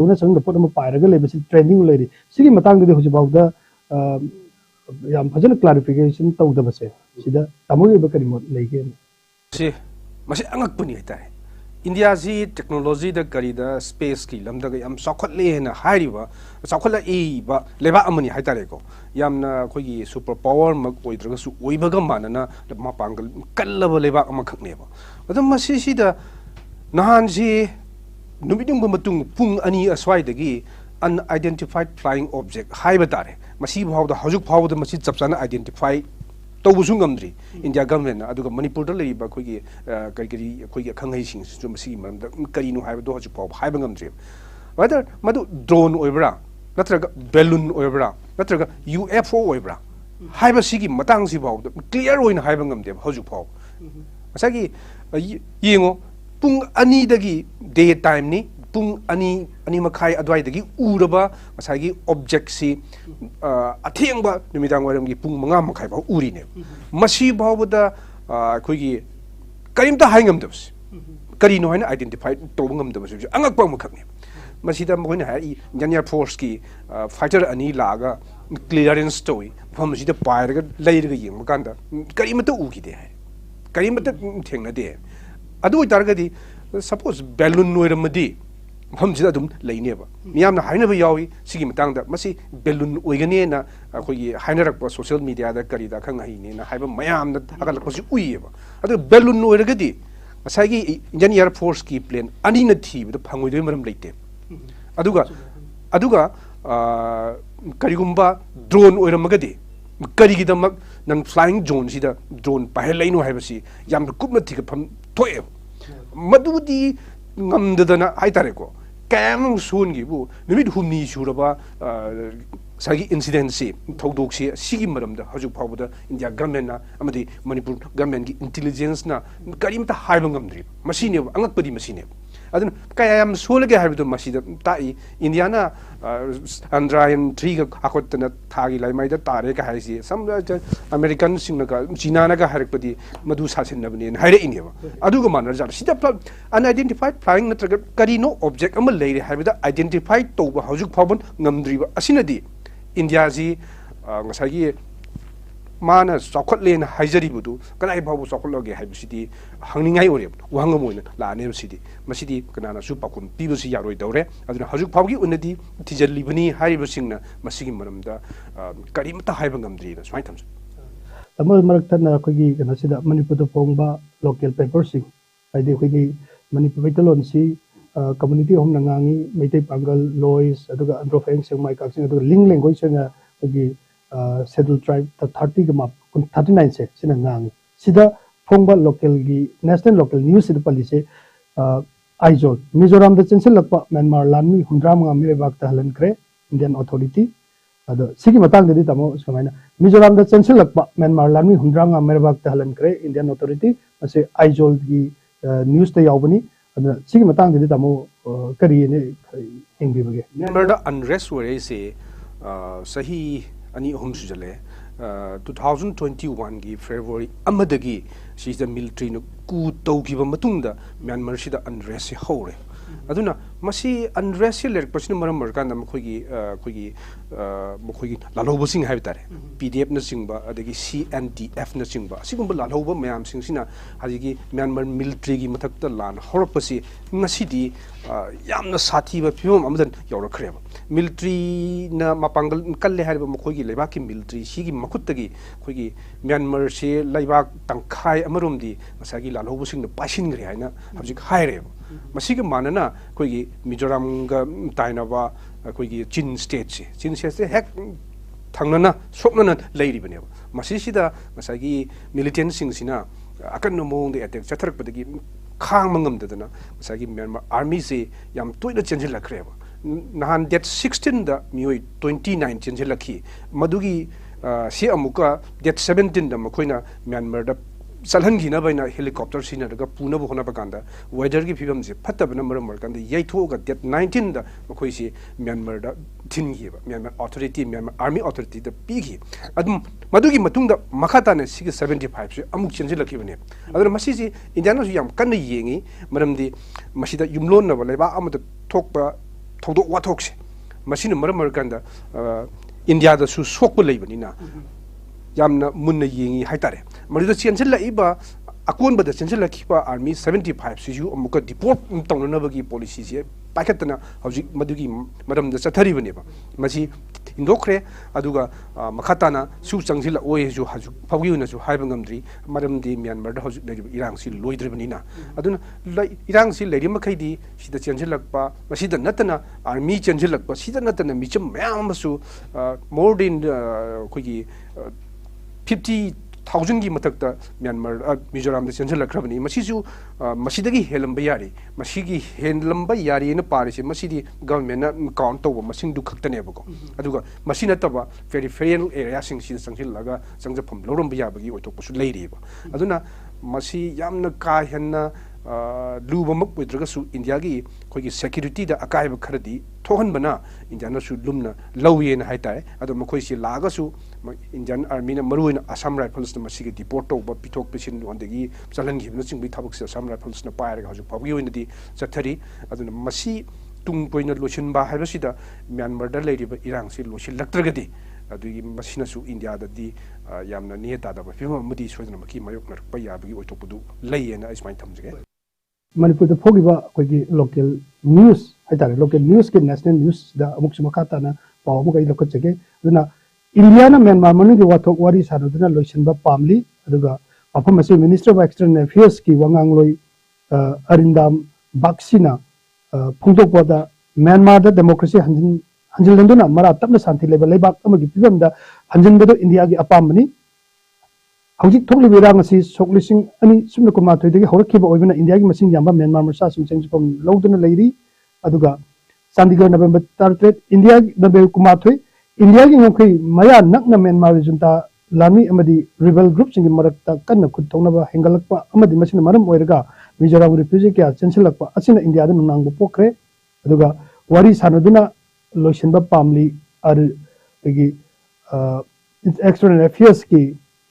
na sang da pot ma pai raga le basi trending le ri sigi matang de hoji bawda yam phajana clarification tawda base sida tamogi ba kari mo lege si masi angak puni tai India ji technology da kari da space ki lam da yam sokhat le na hairi ba sokhat la e ba leba amani hai tare ko yam na khoi gi super power mak oi draga su oi ba ga manana ma pangal kallaba leba am khakne ba adam masi si da nahan ji numidum matung pung ani aswai dagi unidentified flying object haiba tare masi bhawda hajuk bhawda masi chapchana identify tawbusu ngamdri India government aduga manipur da lei ba khogi kari khogi khangai sing su masi maramda kari nu haiba do hajuk bhaw haiba ngamdri whether madu drone oibra natraga balloon oibra natraga UFO oibra haiba sigi matang si bhawda clear oina haiba ngamde hajuk bhaw asagi yengo pung ani dagi daytime ni pung ani makai adwai dagi uraba masagi object si athengba numidang waram gi pung manga makai ba uri ne masi bawda khoigi karimta haingam dabs kari no haina identify to ngam dabs angak pa makhak ne masi da moina ha Indian Air Force ki fighter ani laga clearance story pham si da pairaga leiraga yeng makanda karimata ugi de karimata thengna de adu targadi suppose balloon noiramadi hamjida dum leineba miyamna hainaba yawi sigi matangda masi balloon oigane na akogi hainarakpa social media da karida khang haine na haiba mayamna agalakpasi uieba adu balloon oiragadi asagi Indian Air Force ki plane ani na thibida phangoi maram leite aduga karigumba drone oiramagadi karigidamak nan flying zone sida drone pahelaino haibasi yamna kupna thika pham thoe madudi ngamdadana haitare ko kam sun gi bu nimit humni suraba sagi incident si thodok si sigi maramda haju phawda India government na amadi Manipur government gi intelligence na karimta haibang ngamdri masine angakpadi masine adun kayam solage haibido masida tai Indiana Andrayan 3 ga akotna thagi laimai da tare ka haisi some American singna ka China na ga harakpadi madu sasin nabni haire ineba aduga manar jar sida unidentified flying natraga karino object amal leire haibida identified to ba haujuk phawon ngamdriba asinadi India ji ngasagi mana sokotlen haijaribudu kanai babu sokologe haibisidi hangningai ore wangamoina laane sidi masidi kanana su pakun pibusi yaroi dawre aduna hajuk phawgi unadi tijalibani haibisingna masigi maramda karimta haiba ngamdri na swai thamsa tamal marakthana khogi kana sida manipur pongba local paper sing aidi khogi manipur vitalon si community hom nangangi meitai pangal lois aduga androfeng sengmai kaksing aduga ling language nga khogi scheduled tribe the 30 ga map 39 se sina ngang sida phongba local gi national local news sida police aizol mizoram da chensil lakpa Myanmar lanmi hundram nga mi bak ta halan kre Indian authority ado sigi matang de tamo samaina mizoram da chensil lakpa Myanmar lanmi hundram nga mi bak ta halan kre Indian authority ase aizol gi news ta yawbani ado sigi matang de tamo kari ne engbi bage Myanmar da unrest where say sahi ani hum sujale 2021 gi February amadagi she the military no ku tawkiba matungda Myanmar sida unrest hore aduna masi unrest ler person maram markan mkhogi lalobasing haibtare PDF na singba adagi CNDF na singba sigumba laloba mayam singsina hajigi Myanmar military gi mathakta lan horpasi ngasidi yamna sathiba phimam amadan yawrakreba military na mapangal kalle hariba mkhogi leibaki military sigi makuttagi khogi Myanmar se leibak tangkhai amarumdi masagi lalobasing na pasingri haina hajik haireba masigi manana khogi Mizoram ga tainaba khogi Chin state se hek thangnana soknana leiribane masisida masagi militant singsina akan mong de attack chatharak padagi khang mangamdadana masagi Myanmar army se yam toina chenjil lakreba nahan that 16 da mioi 29 chenjil lakhi madugi si amuka that 17 da makoina Myanmar da salhan gina baina helicopter sina daga puna bo hona bakanda weather gi phibam se phatab na maram markanda yaitho ga that 19 da makoi si Myanmar da thin gi ba Myanmar authority Myanmar army authority da pi gi adum madugi matung da makhata na 675 se amuk chenji lakhi bane aduna masi si Indiana su yam kan yengi maram di masida yumlon na ba leba amada thokpa थौदोक वाथोकसे मसिन मरम मरकंदा India दा सु सोकप लेबनिना यामना Munna येंगी हाइतारे मरिदा चेंसल Laiba अकोनबदा चेंसल लखिबा army 75 सिजु अमुका deport तौननबगी policy से पाइखतना हौजिक मदुगी मरमदा चथरिबनेबा मसी इंदोखरे अदुगा मखाताना सु चंगजिल ओयजु हजु फौगिउनसु हाइबा ngamdri मरमदी Myanmar दा हौजिक लेरिबा इरांगसि लोइद्रिबनिना अदुना इरांगसि लेरिमखैदि सिदा चेंजिलकपा मसिदा नतना army चेंजिलकपा सिदा नतना Mitcham मयामसु more than खोगी 50,000 की मतकता म्यांमार मिजोराम दे चेंजिलखरबनी मसिसु मसिदगी हेलंबा यारी मसिगी हेलंबा यारी न पारिसे मसिदी गवर्नमेंट काउंट तोबा मसिंग दु खक्तनेबको अदुगा मसिना तबा पेरिफेरल एरिया सिंग सिन संजिलगा संजफम लौरंबा याबगी ओइतोपसु लेरिबा अदुना मसि यामना का हेन्ना लुबमक ओइद्रगसु इंडिया की खोगी सिक्योरिटी दा अकायब खरदी थोहनबना इंडिया नसु लुमना लौयेन हाइताय अदो मखोइसि लागसु इंडियन आर्मी ना मरुइन असम राइफल्स ना मसिगे डिपोर्ट तोबा पिथोक पिसिन ओंदगी चलन गिबना चिंगबि थाबक से असम राइफल्स ना पायरगा हजु फाबगी ओइनदी चथरी अदुना मसि तुंग पोइना लोचिनबा हाइबसिदा म्यांमार दा लेरिबा इरांगसि लोचिलक्त्रगदी अदुगी मसिनासु इंडिया ददी यामना नियतादा फिल्म मदि सोइदनमकी मायोक नरपा याबगी ओइतोपदु लेयेना इस्माइन थमजगे मनपुर द फोगिबा कोगी लोकल न्यूज़ हाइतारे लोकल न्यूज़ के नेशनल न्यूज़ दा अमुक समखाताना पाव मुगै लखचगे दुना इंडिया ना म्यांमार मनुगी वाथोक वारी सानुदना लोइसनबा पामली अदुगा अफम असे मिनिस्टर ऑफ एक्सटर्नल अफेयर्स की वांगांग लोई अरिंदाम बाक्सिना फुंदोकवादा म्यांमार दा डेमोक्रेसी हंजिलंदुना मरा तपना शांति लेबल लेबाक अमगी पिबमदा हंजिनबदो इंडिया की अपामनी हौजिक थोकलिबा इरांग असि सोकलिसिंग अनि सुमना कुमाथोइदगी हौरखिबा ओइबना इंडिया की मसिंग याम्बा म्यांमार मसा सिंग चंगजिफम लौदना लेरी अदुगा चंडीगढ़ नवंबर 13 इंडिया नबे कुमाथोइ इंडिया की ngokhi maya nakna Myanmar junta lami amadi rebel group singi marakta kanna khuttonaba hengalakpa amadi masina maram oiraga mizoram refugee kya chensilakpa asina india da nangbo pokre aduga wari sanaduna loisinba pamli ar egi external affairs ki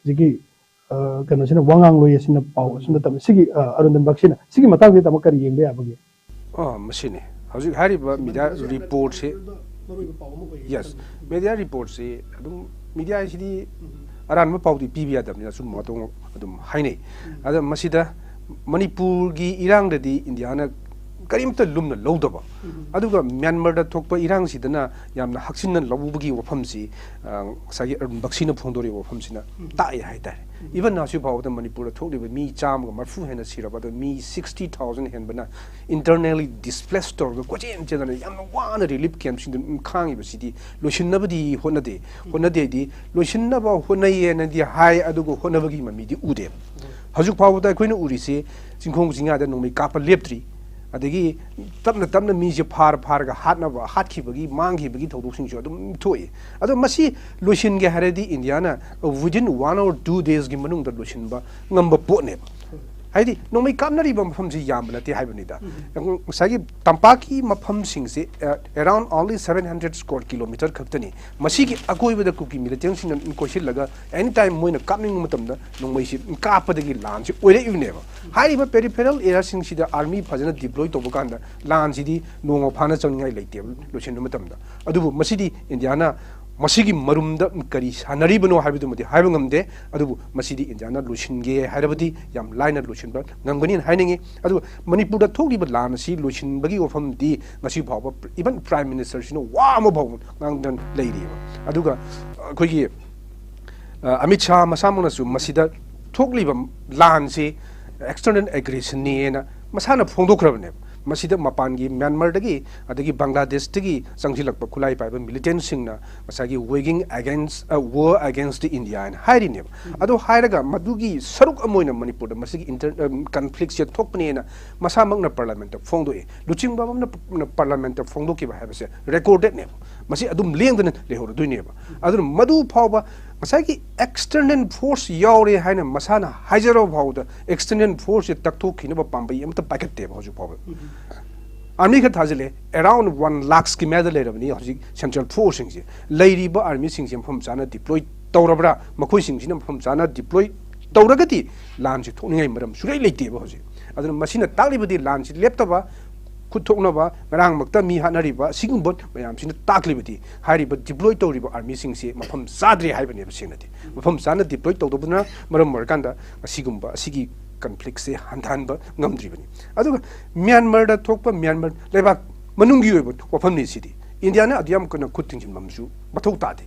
jigi kana sina wangang loi asina pau asina tam sigi arundan baksina sigi matang de tamakari yembe abagi machine hauji hariba media report se yes media report se adum media sidi aran ma paudi pbia damna sum matong adum haine ada masida manipur gi irang dadi india na karimta lumna lodaba aduga myanmar da thokpa irang sidana yamna haksinna lobbugi wafam si sagi baksina phondori wafam sina tai haidar even now su bawda manipur da thokliba mi cham ga marfu hena siraba da mi 60,000 hen bana internally displaced or ko chen chen yamna wana relief camp sin khang iba sidi loishinnabadi honade di loishinnaba honaye na di hai adugo honabagi mami di ude hajuk bawda koina urise singkhong jinga da nomi kapa leptri adegi tapna mise phar ga hatnaba hatkibagi manghibagi thawdoksinju adum thoi ado masi loisin ge haredi india na within 1 or 2 days gi manung da loisin ba ngamba potne haidi nomai kamnari ba mafam ji yamna te haibani da sagi tampaki mafam sing se around only 700 square kilometer khaktani masi gi akoi ba da kuki militeng sin kosil laga anytime moina kamning matam da nomai si kapadagi lan si oire ivne ba hai ba peripheral area sing si da army phajana deploy to bokanda lan si di nongo phana changai leite losin matam da adubu masi di indiana masigi marumda kari sanaribano haibidu mati haibu ngamde adubu masidi indiana losinge hairabadi yam line losin ba ngangani hainingi adu manipur da thogiba lan si losin bagi ofam di ngasi bhawa even prime minister sino wa ma bhaw ngangdan leiri aduga khogi amit shah masamuna su masida thogliba lan si external aggression ni na masana phongdokrabne masida mapangi myanmar dagi adagi bangladesh dagi sangjilakpa khulai paiba militant singna masagi waging against war against the india and hairine ado hairaga madugi saruk amoina manipur da masigi conflicts ya thokpne na masamangna parliament of phongdo e luchingba na parliament of phongdo ki ba habase recorded ne masi adum lengdana lehor duine ba adu madu phawba masagi external force yaure haina masana haijaro phawda external force takthok khina ba pambai amta paket ba hoju phawba army ka thajile around 1 lakh ki medal lerabni hoji central force sing leiri ba army sing sem pham chana deploy tawrabra makhoi sing sina pham chana deploy tawragati lan si thokningai maram surai leite ba hoji aduna masina taklibadi lan si leptaba खुथोकनबा ngarang makta mi hanariba sigumbot mayam sina taklibati hariba deploy tawriba army singse mafam sadre haibani sinati mafam sana deploy tawdobuna maram markanda sigumba sigi conflict se handanba ngamdribani aduga Myanmar da thokpa Myanmar lebak manungi oibo wafam ni sidi India na adiam kana kutingin mamsu mathau tade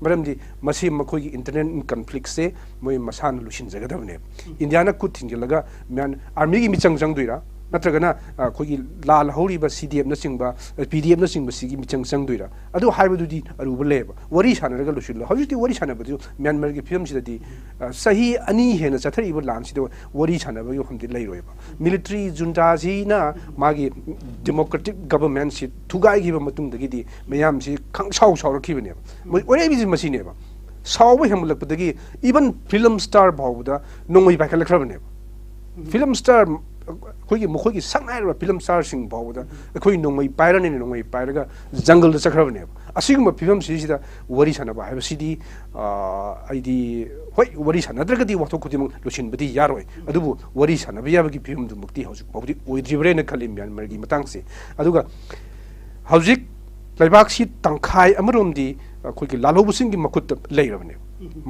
maramdi masi makhoi internet conflict se moi masan lusin jagadabne India na kutingin laga Myan army gi michang jang duira natragana khoi lal hori ba CDF na singba PDF na singba sigi michang sang duira adu haibadudi aruba leba wari sanaraga lusin hauti wari sanabadu Myanmar gi film sidadi sahi ani hena chathari ba lan sido wari sanaba yo hamdi leiroiba military junta ji na magi democratic government si thugai gi ba matung dagi di mayam si khangsaw sawrakhi bane ore bi machine ba sawba hemulak dagi even film star bawda nongoi ba kala khrabane film star khoi mokoi sangai ra film star sing bawda khoi nongoi pairane nongoi pairaga jungle da chakhrabane asiguma film si sida wari sanaba ha sidi aidi hoi wari sanadragadi wato kudimang lusin badi yaroi adubu wari sanabi yabagi film du mukti haujuk bawdi oidribre na khali Myanmar gi matang se aduga haujuk laibak si tangkhai amaromdi khoi lalobusing gi makut leirabane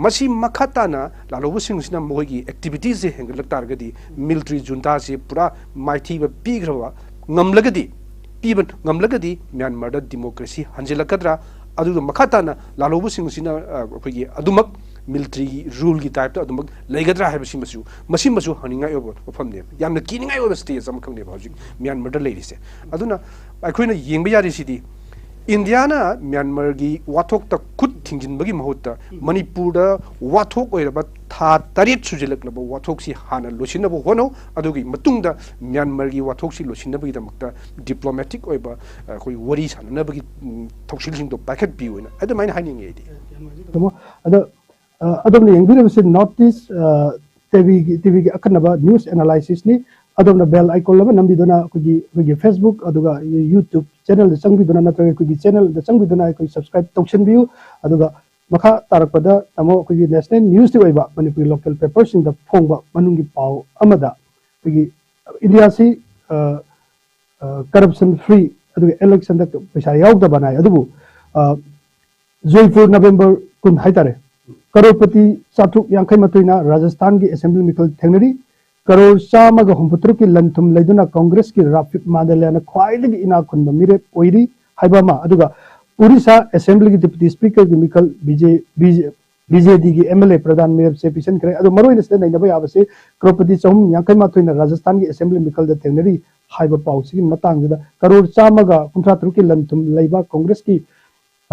masi makhatana lalobusing sina mogi activities se hengalak targadi military junta se pura maithi ba pigrwa ngamlagadi piban ngamlagadi Myanmar da democracy hanjelakadra adu makhatana lalobusing sina khoi adumak military rule gi type ta adumak leigadra haibasi masu haninga yobo famne yamna kininga yobo stage am khamne bawjik Myanmar da leirise aduna aikoina yengba yari sidi India na Myanmar gi wathok ta khut thingjin bagi mahutta manipur da wathok oiraba tha tarit sujilak laba wathok si hana lochina bo hono adugi matungda Myanmar gi wathok si lochina bagi damakta diplomatic oiba koi wari sanana bagi thoksil sing to packet bi oina adu main haning edi ada adom ni engbi se notice TV gi akanaba news analysis ni adom na bell icon laba nambi dona kugi Facebook aduga YouTube channel da sangbi dona natra kugi channel da sangbi dona kugi subscribe tauchen view aduga makha tarakpada tamo kugi national news ti oiba manipuri local papers in the phongba manungi pau amada kugi India si corruption free aduga election da paisa yaugda banai adubu Jaipur November kun haitare crorepati chathuk yankai matuina Rajasthan ki assembly mikal thengnari crore chamaga humputru ki lanthum leiduna Congress ki Rafik Madalana khwaidagi ina khunba mire oiri haibama aduga Orissa assembly ki deputy speaker ki mikal BJD ki MLA pradhan mayor se pisan kare adu maroi ne naina ba yabase crorepati chahum yankai matuina Rajasthan ki assembly mikal da thengnari haiba pausi ki matang da crore chamaga 63 ki lanthum leiba Congress ki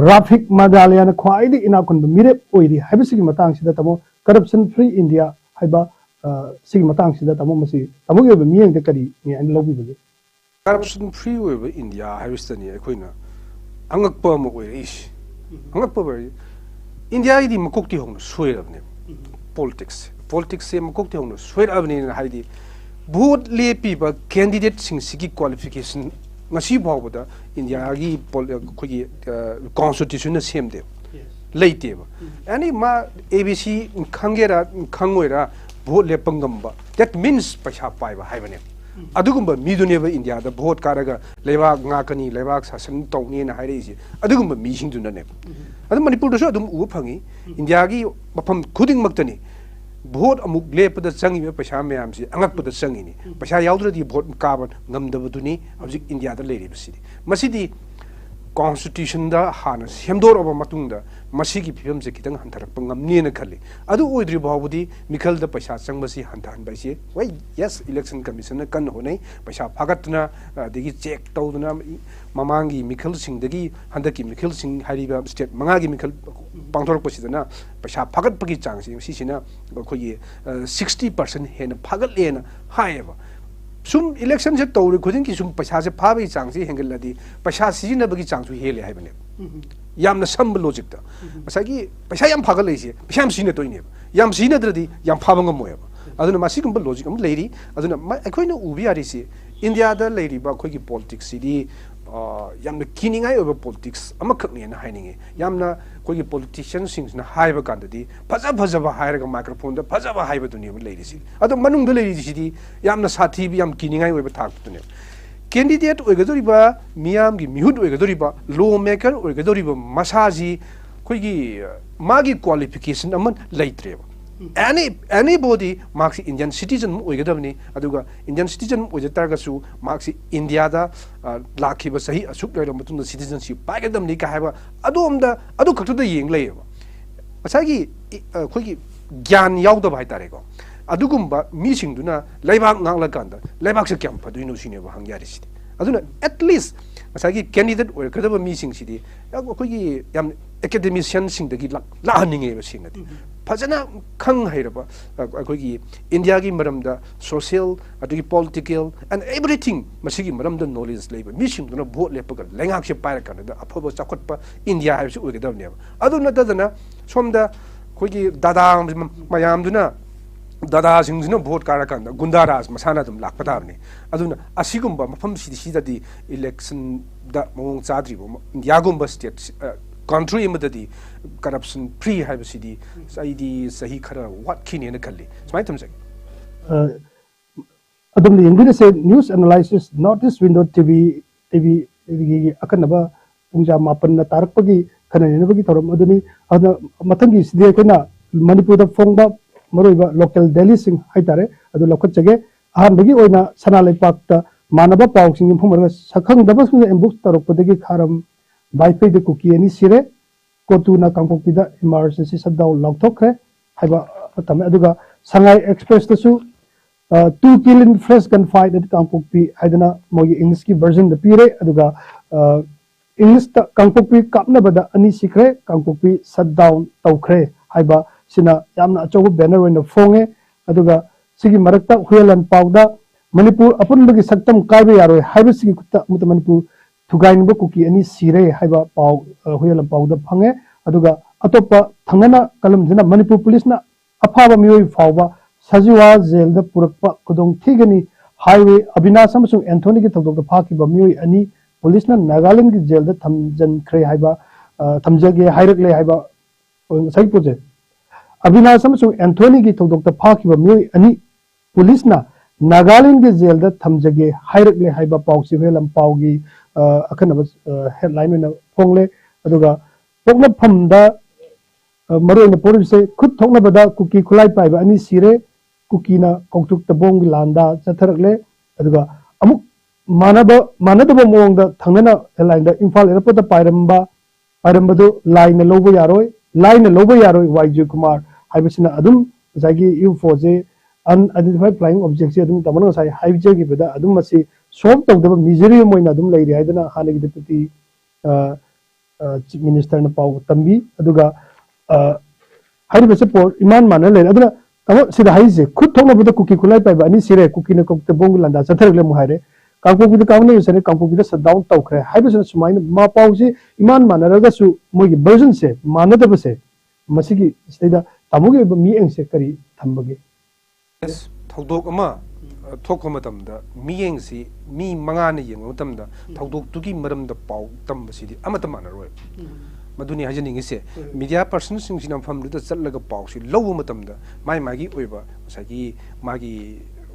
Rafik Madalana khwaidagi ina khunba mire oiri haibasi ki matang sida tamo corruption free India haiba sigi matang sida tamo masi tamo ge miyeng de kari ni an lobi bele corruption free oiba India haibastani akoina angakpa mo oiris angakpa bari India idi makokti hongna soirabne politics se makokti hongna soirabne na haidi vote lepi ba candidate sing sigi qualification ngasi bawda India gi khogi constitution na semde leite ba ani ma ABC khangera khangoira vote lepangamba that means paisa paiba haibane adugumba miduneba India da vote karaga lebak ngakani lebak sasan tawni na hairisi adugumba mi singduna ne adu Manipur da so adum u phangi India gi mafam khuding maktani vote amuk lepada changi be paisa mayam si angakpada changi ni paisa yaudra vote kaba ngamdabaduni hojik India da leiri bisi masidi constitution da hana semdor aba matungda masigi phim je kitang hantarak pangamni na khali adu oidri bawudi mikal da paisa changbasi hantan baisi wai yes election commission na kan honai paisa phagatna degi check tawduna mamangi mikal sing degi handaki mikal sing hariba state mangagi mikal pangthor pasidana paisa phagat pagi changsi sisina khoi 60% hena phagat lena haeba sum election se tawri khuding ki sum paisa se phabi changsi hengeladi paisa sijina bagi changsu hele haibane yamna sam logic ta masagi paisa yam phagal leise paisa yam sine toine yam sine dradi yam phabanga moya aduna masigum logic am leiri aduna akoina ubi ari se India da leiri ba khoi ki politics sidi yamna kiningai over politics amakakni na haininge yamna khoi politicians sing na haiba kandadi phaja ba hairaga microphone da phaja ba haiba duni leiri si adu manung da leiri sidi yamna sathi bi yam kiningai over thak tune candidate oigadoriba miam gi mihut oigadoriba lawmaker oigadoriba masaji koigi magi qualification aman leitreba anybody marks Indian citizen oigadabni aduga Indian citizen oijatargasu marks India da lakhiba sahi asuk leira matunda citizenship paigadamni ka haiba adomda adu khaktuda yeng leiba masagi koigi gyan yaudaba haitare ko adugumba misingduna laibak nganglakanda laibak se kyam paduino sineba hangyarisi aduna at least masagi candidate or kadaba mising sidi koigi yam academician singdagi lahaninge ba singadi fazana khang hairaba koigi India gi maramda social adugi political and everything masigi maramda knowledge leiba misingduna vote lepaga lengak se paira kanada aphaba chakotpa India haibsi oigadabneba aduna tadana somda koigi dada mayamduna dada singzina vote karakanda gundaras masana dum lakpadabni aduna asigumba mafam sidadi election da mong chadri India gumba state country imadadi corruption free haibsidi saidi sahi khara what kine na khalli smai tum sek adum the English say news analysis notice window tv akanaba pungja mapan na tarakpagi khanani nabagi thoram aduni ada mathangi sidhe kona Manipur da phongba maroiba local Delhi sing haitare adu lokhat jage ahanbagi oina sanalai pakta manaba pawsing phumar sakhang dabas embuk tarokpadagi kharam bypass the cookie any sire kotu na kangpokpida emergency shutdown lokthokre haiba tame aduga sangai express tasu 2 kill in fresh gunfight at kangpokpi haidana mogi English ki version the pire aduga English ta kangpokpi kapna bada ani sikre kangpokpi shutdown tawkhre haiba sina yamna achobu banner when phonge aduga sigi marakta huelan pawda Manipur apun bagi saktam kaibe yaroi haiba sigi kutta muta Manipur thugain ba cookie ani sire haiba paw huelan pawda phange aduga atopa thangana kalam jina Manipur police na afaba mioi fawba sajiwa jail da purakpa kudong thigani highway Abinash amasung Anthony ki thogdok da phakiba mioi ani police na Nagaland ki jail da thamjan khre haiba thamjage hairakle haiba sai poje Abinash amasung Anthony ki thogdok da phakiba mioi ani police na Nagaland ki jail da thamjage hairakle haiba pawsi helam pawgi akanaba headline na phongle aduga pokna phamda maro na porise khut thokna bada cookie khulai paiba ani sire cookie na kongtuk tabong landa chatharakle aduga amuk manadaba mongda thangnana headline da Imphal airport da pairambadu line lobo yaroi YJ Kumar haibisina adum jagi UFO je unidentified flying objects adum tamana sai haibje gi beda adum masi solve tawdaba misery moina adum leiri haidana hanagi deputy chief minister na paw tambi aduga haibese por iman mana le aduna tamo sida haise khut thokna beda cookie khulai paiba ani sire cookie na kokte bong landa chatharakle mu haire kangpo bida kaune yusane kangpo bida shutdown tawkhre haibese sumaina ma pawsi iman mana raga su mogi version se manadaba se masigi sida tamugi mi engse kari thambage yes thogdok ama thokko matamda mi engsi mi mangana yeng matamda thogdok tugi maramda paw tambasidi amata manaroi maduni hajaningi se media persons sing sinam famdu chatlaga pawsi lowu matamda mai magi oiba sagi magi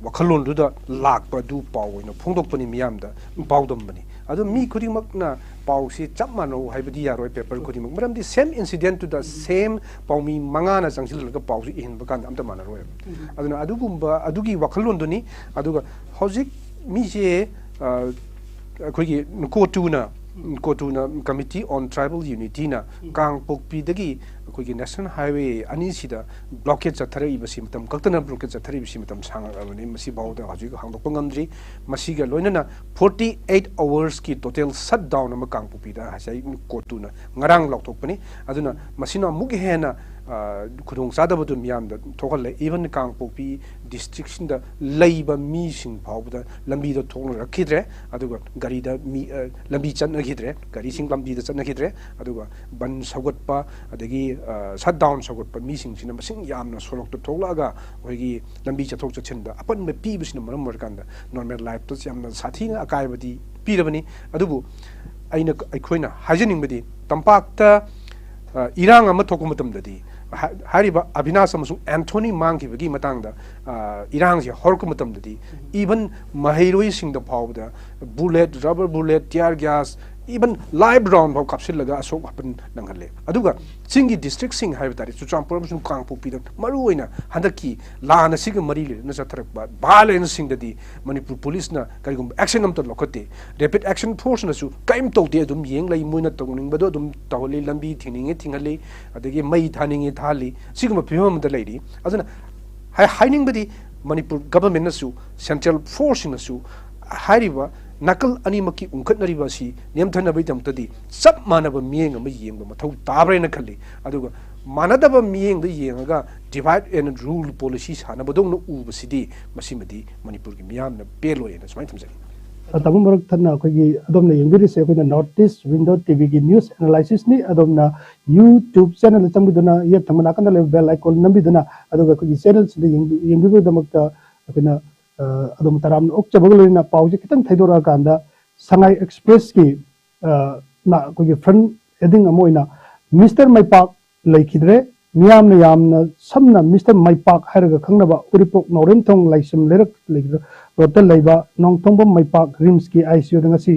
wakhalon du da lakpa du pawoina phongdokpani miyamda pawdambani adu mi khurimakna pawsi chapmano haibadi yaroi paper khurimak maramdi same incident to the same pawmi mangana changsilga pawsi inba kan amta manaroi aduna adugumba adugi wakhalon duni aduga hojik mi je khoigi kotuna committee on tribal unity na kangpokpi dagi koigi national highway ani sida blockade chathare ibasi matam kaktana blockade chathare ibasi matam sang abani masi bawda haji hangdok ngamdri masiga loinana 48 hours ki total shutdown ama kangpokpi da hasai kotuna ngarang lokthokpani aduna masina mugi hena khudong sadabadu miyamda thokhale even kangpokpi district sinda leiba mi sing phawda lambi da thong rakhidre aduga gari da mi lambi chan khidre gari sing lambi da chan khidre aduga ban sagotpa adagi shutdown sagotpa mi sing sina masing yamna solok to tholaga hoigi lambi chathok chachinda apan me pi bisina maram markanda normal life to yamna sathina akaibadi pirabani adubu aina aikhoina hajaning badi tampak ta irang ama thokum matamdadi hariba abhinas amasung Anthony mangki bagi matangda irang si horko matamdadi even mahiroi singda phawda bullet rubber bullet tear gas even live round bhaw kapsil laga asok happen nangalle aduga singi district sing haiba tari chuchampur amasung kangpu pidang maru oina handaki la na siga mari le na satharak ba balen singdadi manipur police na karigum action amta lokote rapid action force na su kaim tawde adum yeng lai moina tawning bado adum tawli lambi thingninge thingale adagi mai thaninge thali siguma phimam da leidi aduna hiding badi manipur government na su central force na su hariba nakal animaki unkhatnariba si nemthanabay tamtadi sab manaba miyeng ama yengba mathau tabrena khalli aduga manadaba miyeng da yengaga divide and rule policy sanabadong na ubasidi masimadi manipur gi miyam na peloi na smai thamjani tabu marak thanna akogi adomna yengiri se akoina notice window tv gi news analysis ni adomna youtube channel chambiduna ye thamana kana le bell icon nambiduna aduga akogi channel sida yengibu damakta akoina adom taram ok chabagolina pause kitang thaidora kanda sangai express ki na akogi front heading amoina Mr. Maipak laikidre miyam na yamna samna Mr. Maipak hairaga khangnaba uripok norem thong laisam lerak laikidre rotel laiba nongthongbom Maipak rims ki ICU da ngasi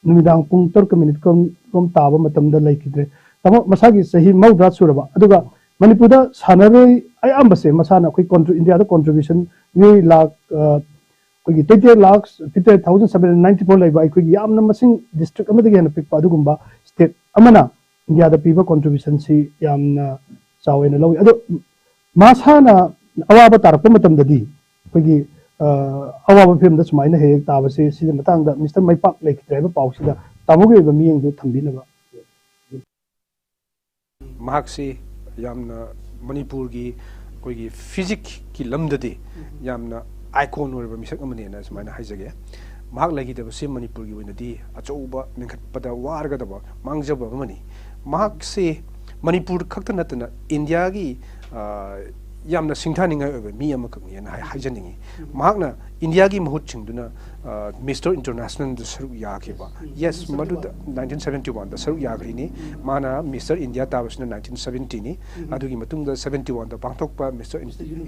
numidang pung 3 minute kom taba matamda laikidre tamo masagi sahi maudra suraba aduga manipurda sanaroi ayambase masana koi India da contribution we lakh koi 30 lakhs 50,794 laiba koi yamna masing district amadagi hena pikpa adugumba state amana India da piba contribution si yamna chawena lawi ado masana awaba tarakpa matamdadi koi awaba film da sumaina hek tabase si matang da Mr. Maipak laikidre ba pausida tamoge ba miyeng du thambinaba mahaksi yamna manipur gi koigi physics ki lamdade yamna icon or misak amane na sumaina haijage mahak lagi da se manipur gi winadi achouba mingkhat pada warga da mangjaba mani mahak se manipur khakta natna india gi yamna singthaninga mi amakak ni haijaningi mahakna india gi mahut chingduna Mr. International the saru yakiba yes madu 1971 the saru yagrini mana Mr. India tabasna 1970 ni adugi matung da 71 da pangthokpa Mr.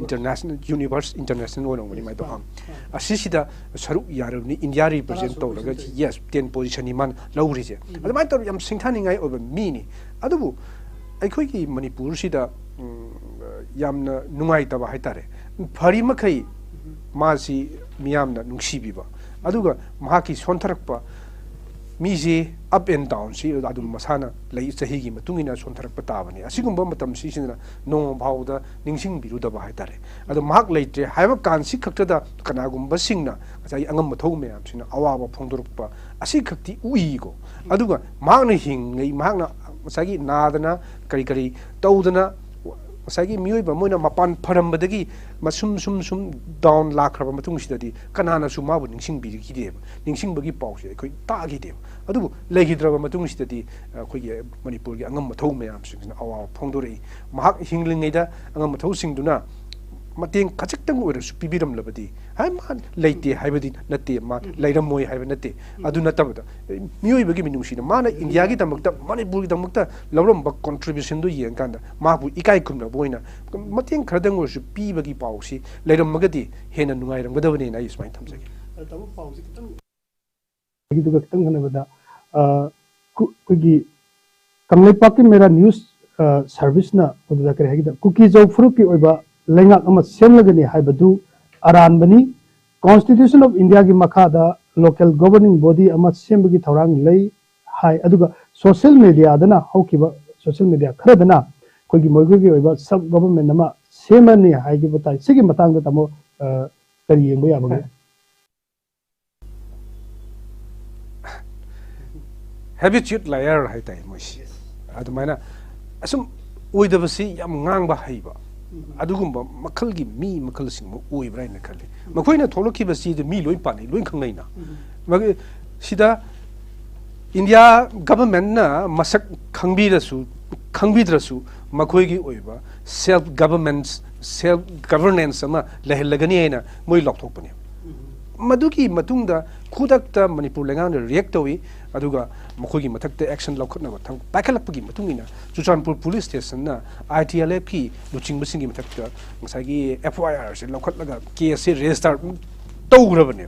International Universe International one ngani mai baham asisida saru yaruni India represent to laga yes 10 position ni man lawri je adumai tor yam singthaningai oba mi ni adubu aikoi ki manipur sida yamna nungai taba haitare phari makai masi miyamna nungsibiba aduga mahaki sontharakpa miji up and down si adum masana lei chahi gi matungina sontharakpa tabani asigumba matam si sina nong bhauda ningsing biruda ba haitare adu mahak leitre haiba kansi khaktada kanagumba singna achai angam mathau me am sina awaba phongdurukpa asi khakti uigo aduga mahakna hingai mahakna masagi nadana kari kari tawdana masagi mioi ba moina mapan pharambadagi masum sum down lakraba matung sidadi kanana su mabu ningsing bi gi deba ningsing bagi pause koi ta gi deba adu legidraba matung sidadi koi gi manipur gi angam mathau mayam singna awa phongdorei mahak hinglingaida angam mathau singduna mateng kachik ora su pibiram labadi hai man leite haibadi natte ma leiram moi haiba natte adu natabada mioi bagi minungsina mana india gi tamakta manipur gi tamakta lawram ba contribution do yen kanda ma bu ikai kumna boina mateng khradang ora su pi bagi pausi leiram magadi hena nungai ram gadawne na ismain thamjagi tabu pausi kitang gi du kitang hana bada ko gi kamlai pakki mera news service na oda kare hagi da cookie job fruit ki oiba lengak ama semlagani haibadu aranbani constitution of india gi makhada local governing body ama sembagi thorang lei hai aduga social media dana haukiba social media kharadana kogi moigi oiba sub government ama semani haigi batai sigi matang da tamo kari yengbo yabaga habitude layer hai tai moisi adumaina asum oidabasi yam ngangba haiba adugumba makalgi mi makal singmo oibra na khali makoina tholoki basi de mi loi pani loi khangnaina magi sida india government na masak khangbidrasu makoigi oiba self governance self governance ama lehelagani aina moi lokthokpani मदुकी मतुंगदा खुदकता मणिपुर लेंगांग react तवी अदुगा मखोगी मथकते action लौखटना मथंग पाखलपगी मतुंगिना चुचानपुर पुलिस स्टेशन ना आईटीएलएफ की लुचिंग बसिंगी मथकता मसागी एफआईआर से लौखटलगा केस से रजिस्टर तौग्रबने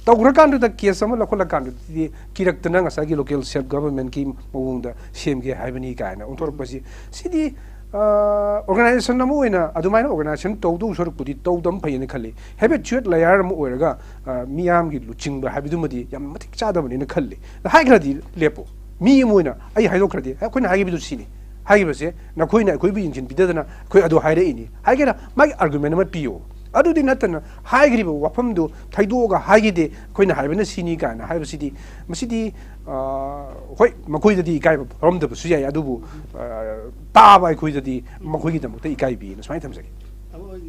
तौग्रकांदुदा केस अमा लौखटलकांदुदी किरक्तना ngसागी लोकल सेल्फ गवर्नमेंट की मवुंगदा सेमगे हाइबनी कायना उन्थोरपसि सिदी organization na mo ina adumaina organization tawdu sor pudi tawdam phayene khali habituate layer mo oiraga miyam gi luching ba habidu madi yam matik chada bani na khali hai gradi lepo mi mo ina ai hai dokhradi ha koina hai bidu sini hai base na koina koi bi injin bidadana koi adu hai re ini hai gera magi argument ma piyo adu di natana hai gri ba wafam do thaido ga hai gi de koina hai bana sini ka na hai basidi masidi hoi makoi dadi kai rom da su ya adubu ta ba koi dadi makoi gi da mukta ikai bi na smai thamsagi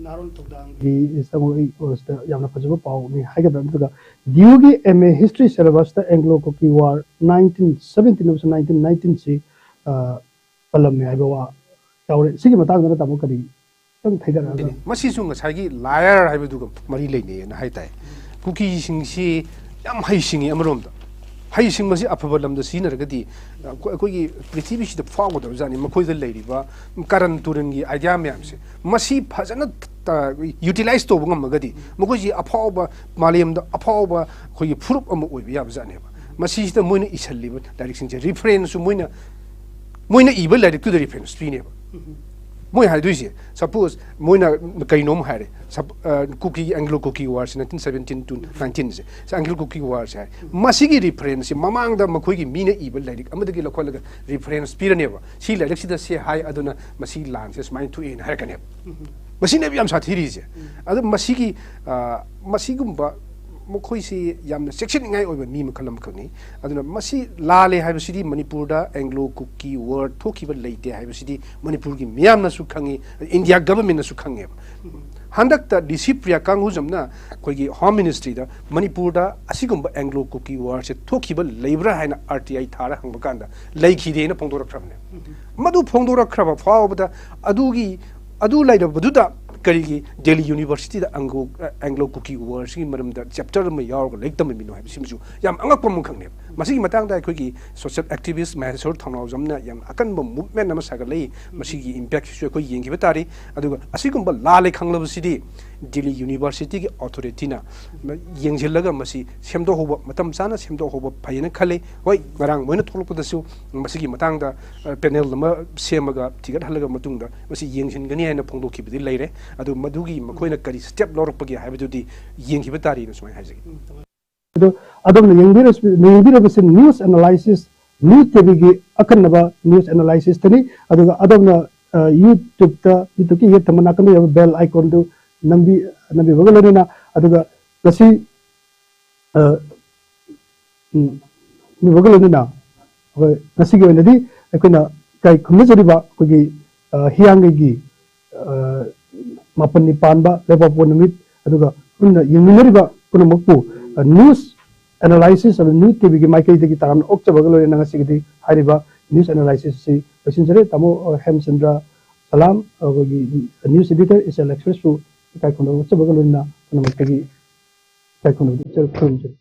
naron togdang gi istango osta yamna pajaba pau ni haiga da tuga diugi MA history syllabus ta anglo koki war 1917 to 1919 si palam me aibawa tawre sigi matang na tamu kadi tang thaida na masi sung ngasagi liar haiba duga mari leine na hai tai kuki sing si yam hai singi amrom da hai sing masi afaba lam da sinaragadi akogi prithvi si da fago da jani makoi da leiriba karan turen gi idea me amse masi phajana utilize to ngam magadi makoi ji afaba maliam da afaba khoi furup am oi ya jani ba masi da moina isalliba direction je reference moina iba la to the reference pine ba moi ha duise suppose moina kainom hare cookie anglo cookie wars 1917 to 19 se anglo cookie wars hai masigi reference mamang da makoi gi mina iba like amadagi lokolaga reference piraneba si like sida se hai aduna masi lan se smine to in har kaneb masine bi am sa thiri je adu masigi masigumba mokoi si yamna section ngai oiba mi makalam khani aduna masi lale haiba sidi manipur da anglo cookie word thoki ba leite haiba sidi manipur gi miyam na su khangi india government na su khange handak ta disipria kangu jamna koi gi home ministry da manipur da asigumba anglo cookie word se thoki ba leibra haina rti thara hangba kanda leikhi de na phongdora khramne madu phongdora khraba phawba adu laida baduda Karigi Delhi University the Anglo Cookie Wars in Madam the chapter my yard like them in Simsu Yam Angapom Kang Masi Matanga Quickie social activist Mahasur Tono Zamna Yam Akan movement Namasagale Masigi impact Shoko Yangivatari Adu Asigumba Lale Kanglo City Delhi University Authoritina Yangilaga Masi Semdo Hoba Matam Sana Semdo Hoba Payana Kale Wai Marang when told the Su Masigi Matanga Penel Semaga Tigat Halaga Matunda Masi Yangin Gani and Pongo keep the later adu madugi makoina kari step lorpagi haibadudi yenghiba tari na sumai haisi adom yengbira news analysis newtv gi akanaba news analysis tani aduga adom youtube ki yet tamana kan bell icon do nambi bagalena aduga kasi ni bagalena kasi gi wenadi akuna kai khumjariba ko gi hiyangi Mapan Nipanba, Lepapo Namit, Aduga, Yunariba, Punamoku, news analysis of new TV, Michael the Gitan, Octavagalo and Nagasiki, Hariba, news analysis, Passenger, Tamo, Hemsandra, Salam, a news editor is a lecturer to Taekwondo, Octavagalina, Namakagi, Taekwondo.